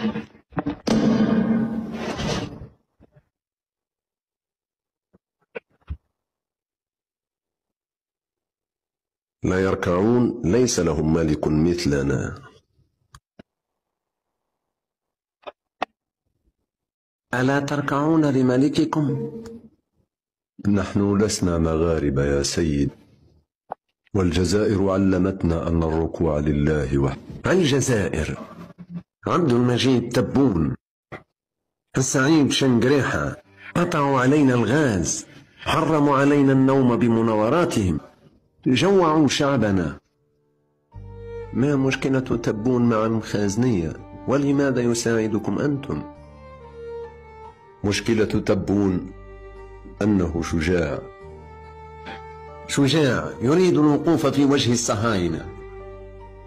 لا يركعون، ليس لهم ملك مثلنا. ألا تركعون لملككم؟ نحن لسنا مغاربة يا سيد، والجزائر علمتنا أن الركوع لله وحده. الجزائر، عبد المجيد تبون، السعيد شنقريحة قطعوا علينا الغاز، حرموا علينا النوم بمناوراتهم، جوعوا شعبنا. ما مشكلة تبون مع المخازنية؟ ولماذا يساعدكم أنتم؟ مشكلة تبون أنه شجاع يريد الوقوف في وجه الصهاينة،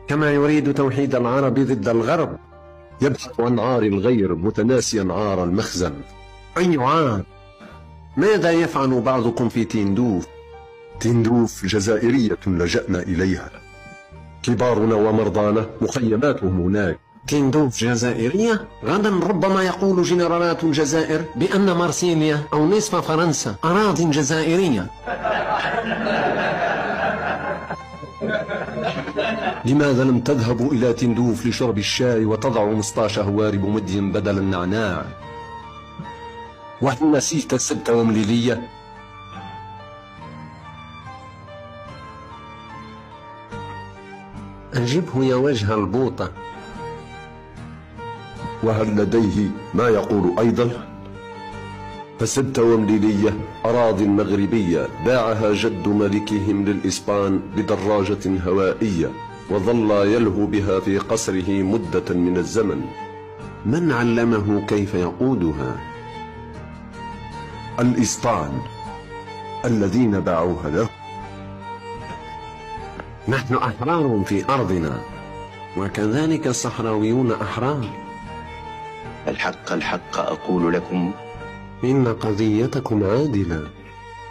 كما يريد توحيد العرب ضد الغرب. يبحث عن عار الغير متناسيا عار المخزن. أي عار؟ ماذا يفعل بعضكم في تندوف؟ تندوف جزائرية لجأنا إليها، كبارنا ومرضانا مخيماتهم هناك. تندوف جزائرية؟ غدا ربما يقول جنرالات الجزائر بأن مارسيليا أو نصف فرنسا أراضٍ جزائرية. لماذا لم تذهبوا إلى تندوف لشرب الشاي وتضعوا مسطاش هوارب مدي بدل النعناع؟ وهل نسيت السبت ومليلية؟ أجبه يا وجه البوطة. وهل لديه ما يقول أيضا؟ فسبت ومليلية أراضٍ مغربية باعها جد ملكهم للإسبان بدراجة هوائية، وظل يلهو بها في قصره مدة من الزمن. من علمه كيف يقودها؟ الإسبان الذين باعوها له. نحن أحرار في أرضنا، وكذلك الصحراويون أحرار. الحق أقول لكم إن قضيتكم عادلة،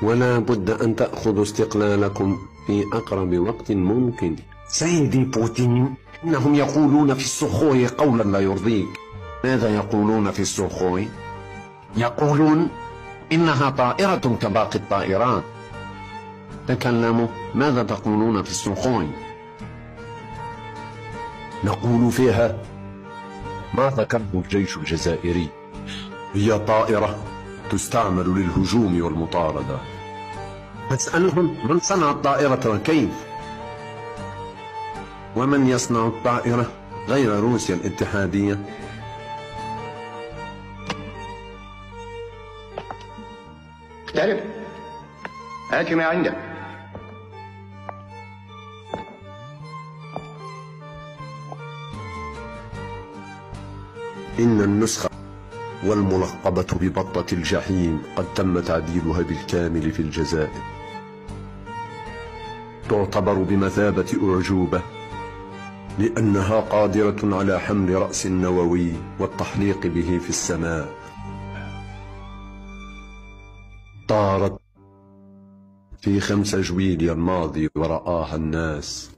ولا بد أن تأخذوا استقلالكم في أقرب وقت ممكن. سيدي بوتين، إنهم يقولون في السخوي قولا لا يرضيك. ماذا يقولون في السخوي؟ يقولون إنها طائرة كباقي الطائرات. تكلموا، ماذا تقولون في السخوي؟ نقول فيها ما ذكره الجيش الجزائري، هي طائرة تستعمل للهجوم والمطاردة. أسألهم من صنع الطائرة وكيف؟ ومن يصنع الطائرة غير روسيا الاتحادية؟ اقترب، هات ما عندك. إن النسخة والملقبة ببطة الجحيم قد تم تعديلها بالكامل في الجزائر. تعتبر بمثابة أعجوبة، لأنها قادرة على حمل رأس نووي والتحليق به في السماء. طارت في 5 جويليا الماضي ورآها الناس.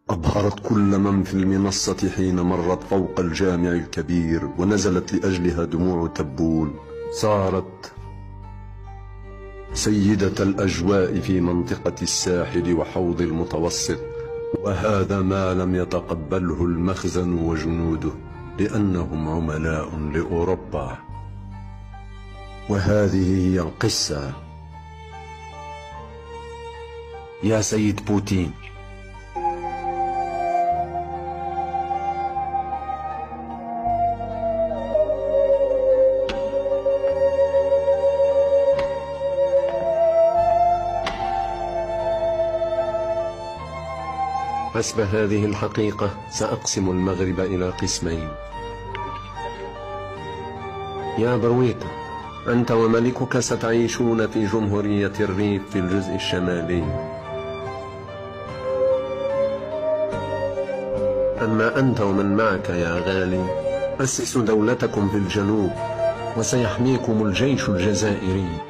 أبهرت كل من في المنصة حين مرت فوق الجامع الكبير ونزلت لأجلها دموع تبون. صارت سيدة الأجواء في منطقة الساحل وحوض المتوسط، وهذا ما لم يتقبله المخزن وجنوده، لأنهم عملاء لأوروبا. وهذه هي القصة يا سيد بوتين. حسب هذه الحقيقة سأقسم المغرب إلى قسمين. يا برويطة، أنت وملكك ستعيشون في جمهورية الريف في الجزء الشمالي، أما أنت ومن معك يا غالي أسسوا دولتكم في الجنوب، وسيحميكم الجيش الجزائري.